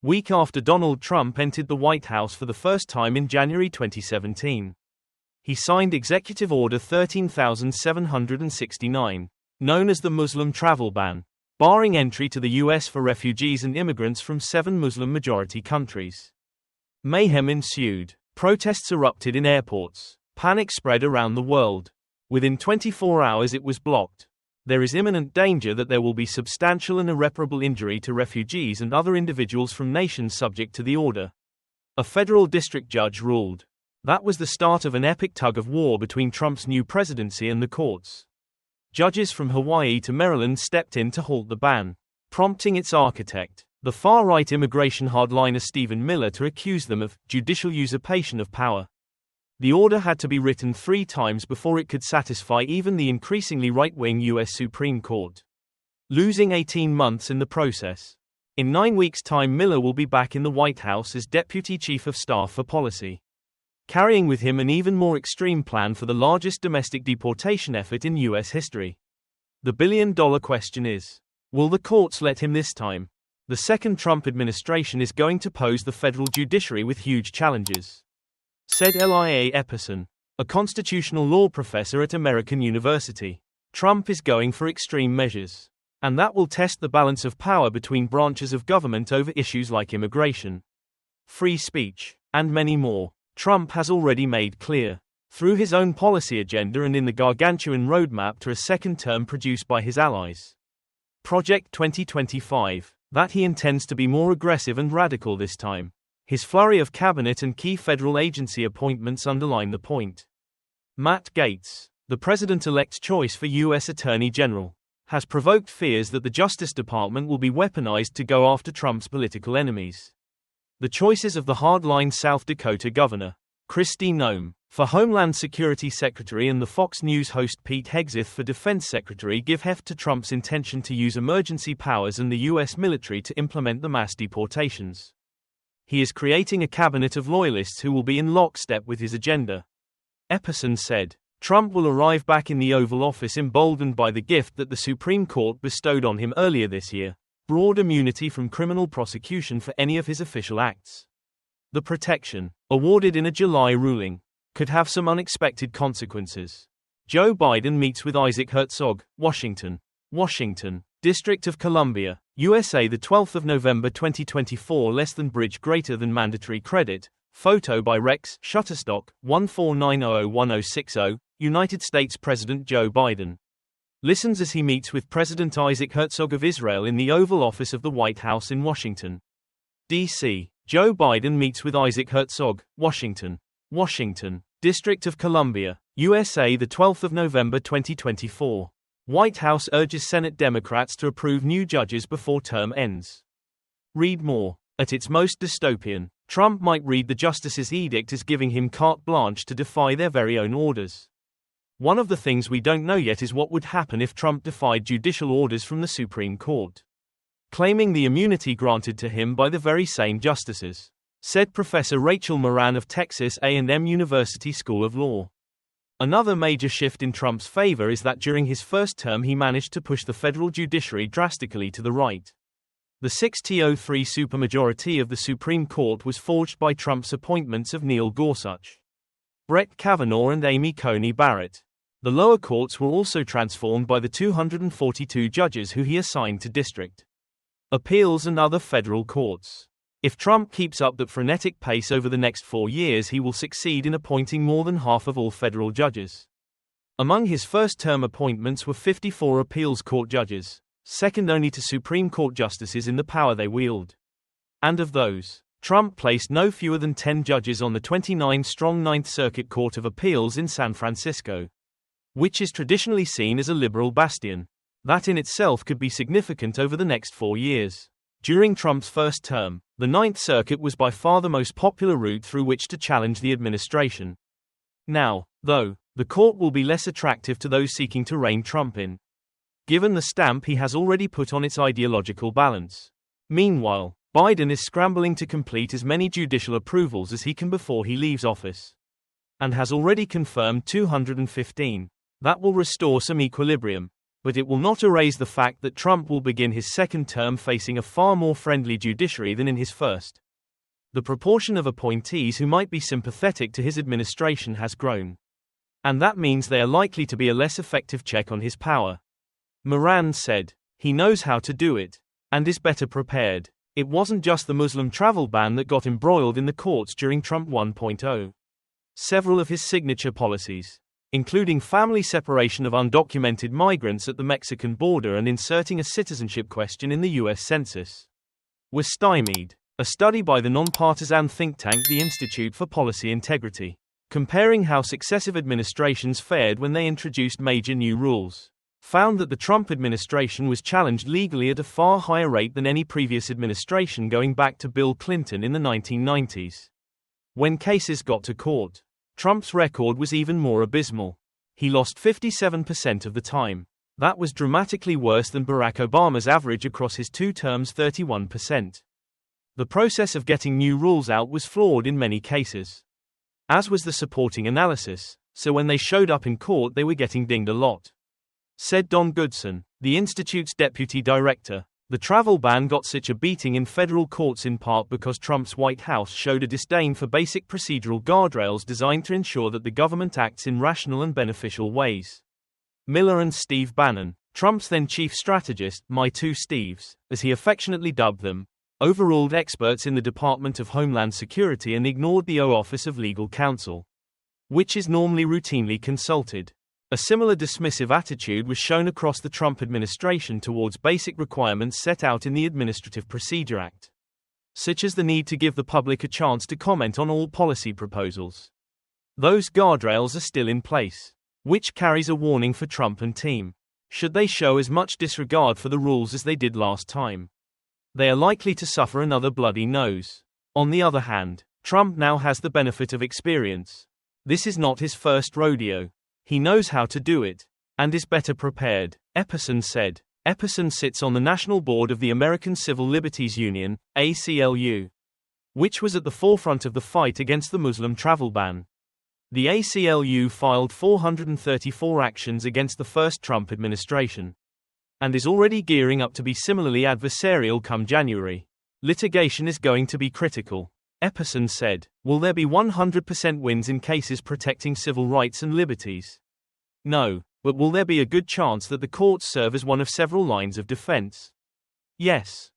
week after Donald Trump entered the White House for the first time in January 2017. He signed Executive Order 13,769, known as the Muslim travel ban, barring entry to the U.S. for refugees and immigrants from 7 Muslim-majority countries. Mayhem ensued. Protests erupted in airports. Panic spread around the world. Within 24 hours it was blocked. There is imminent danger that there will be substantial and irreparable injury to refugees and other individuals from nations subject to the order. A federal district judge ruled. That was the start of an epic tug-of-war between Trump's new presidency and the courts. Judges from Hawaii to Maryland stepped in to halt the ban, prompting its architect, the far-right immigration hardliner Stephen Miller, to accuse them of judicial usurpation of power. The order had to be written 3 times before it could satisfy even the increasingly right-wing U.S. Supreme Court, losing 18 months in the process. In 9 weeks' time, Miller will be back in the White House as Deputy Chief of Staff for Policy, carrying with him an even more extreme plan for the largest domestic deportation effort in U.S. history. The billion-dollar question is, will the courts let him this time? The second Trump administration is going to pose the federal judiciary with huge challenges, said Lia Epperson, a constitutional law professor at American University. Trump is going for extreme measures, and that will test the balance of power between branches of government over issues like immigration, free speech, and many more. Trump has already made clear, through his own policy agenda and in the gargantuan roadmap to a second term produced by his allies, Project 2025, that he intends to be more aggressive and radical this time. His flurry of cabinet and key federal agency appointments underline the point. Matt Gaetz, the president-elect's choice for U.S. Attorney General, has provoked fears that the Justice Department will be weaponized to go after Trump's political enemies. The choices of the hardline South Dakota governor, Kristi Noem, for Homeland Security Secretary and the Fox News host Pete Hegseth for Defense Secretary give heft to Trump's intention to use emergency powers and the U.S. military to implement the mass deportations. He is creating a cabinet of loyalists who will be in lockstep with his agenda. Epperson said, Trump will arrive back in the Oval Office emboldened by the gift that the Supreme Court bestowed on him earlier this year, broad immunity from criminal prosecution for any of his official acts. The protection, awarded in a July ruling, could have some unexpected consequences. Joe Biden meets with Isaac Herzog, Washington, District of Columbia, USA, the 12th of November 2024. Less than bridge greater than mandatory credit. Photo by Rex Shutterstock 149001060. United States President Joe Biden listens as he meets with President Isaac Herzog of Israel in the Oval Office of the White House in Washington, D.C. Joe Biden meets with Isaac Herzog, Washington, District of Columbia, USA, the 12th of November 2024. White House urges Senate Democrats to approve new judges before term ends. Read more. At its most dystopian, Trump might read the justices' edict as giving him carte blanche to defy their very own orders. One of the things we don't know yet is what would happen if Trump defied judicial orders from the Supreme Court, claiming the immunity granted to him by the very same justices, said Professor Rachel Moran of Texas A&M University School of Law. Another major shift in Trump's favor is that during his first term he managed to push the federal judiciary drastically to the right. The 6-3 supermajority of the Supreme Court was forged by Trump's appointments of Neil Gorsuch, Brett Kavanaugh and Amy Coney Barrett. The lower courts were also transformed by the 242 judges who he assigned to district appeals and other federal courts. If Trump keeps up that frenetic pace over the next 4 years, he will succeed in appointing more than half of all federal judges. Among his first-term appointments were 54 appeals court judges, second only to Supreme Court justices in the power they wield. And of those, Trump placed no fewer than 10 judges on the 29-strong Ninth Circuit Court of Appeals in San Francisco, which is traditionally seen as a liberal bastion. That in itself could be significant over the next 4 years. During Trump's first term, the Ninth Circuit was by far the most popular route through which to challenge the administration. Now, though, the court will be less attractive to those seeking to rein Trump in, given the stamp he has already put on its ideological balance. Meanwhile, Biden is scrambling to complete as many judicial approvals as he can before he leaves office, and has already confirmed 215. That will restore some equilibrium. But it will not erase the fact that Trump will begin his second term facing a far more friendly judiciary than in his first. The proportion of appointees who might be sympathetic to his administration has grown. And that means they are likely to be a less effective check on his power. Moran said, "He knows how to do it, and is better prepared." It wasn't just the Muslim travel ban that got embroiled in the courts during Trump 1.0. Several of his signature policies, including family separation of undocumented migrants at the Mexican border and inserting a citizenship question in the U.S. Census, were stymied. A study by the nonpartisan think tank the Institute for Policy Integrity, comparing how successive administrations fared when they introduced major new rules, found that the Trump administration was challenged legally at a far higher rate than any previous administration going back to Bill Clinton in the 1990s. When cases got to court, Trump's record was even more abysmal. He lost 57% of the time. That was dramatically worse than Barack Obama's average across his 2 terms, 31%. The process of getting new rules out was flawed in many cases, as was the supporting analysis, so when they showed up in court they were getting dinged a lot. Said Don Goodson, the Institute's deputy director, the travel ban got such a beating in federal courts in part because Trump's White House showed a disdain for basic procedural guardrails designed to ensure that the government acts in rational and beneficial ways. Miller and Steve Bannon, Trump's then chief strategist, my two Steves, as he affectionately dubbed them, overruled experts in the Department of Homeland Security and ignored the Office of Legal Counsel, which is normally routinely consulted. A similar dismissive attitude was shown across the Trump administration towards basic requirements set out in the Administrative Procedure Act, such as the need to give the public a chance to comment on all policy proposals. Those guardrails are still in place, which carries a warning for Trump and team. Should they show as much disregard for the rules as they did last time, they are likely to suffer another bloody nose. On the other hand, Trump now has the benefit of experience. This is not his first rodeo. He knows how to do it, and is better prepared, Epperson said. Epperson sits on the National Board of the American Civil Liberties Union, ACLU, which was at the forefront of the fight against the Muslim travel ban. The ACLU filed 434 actions against the first Trump administration, and is already gearing up to be similarly adversarial come January. Litigation is going to be critical, Epperson said. Will there be 100% wins in cases protecting civil rights and liberties? No, but will there be a good chance that the courts serve as one of several lines of defense? Yes.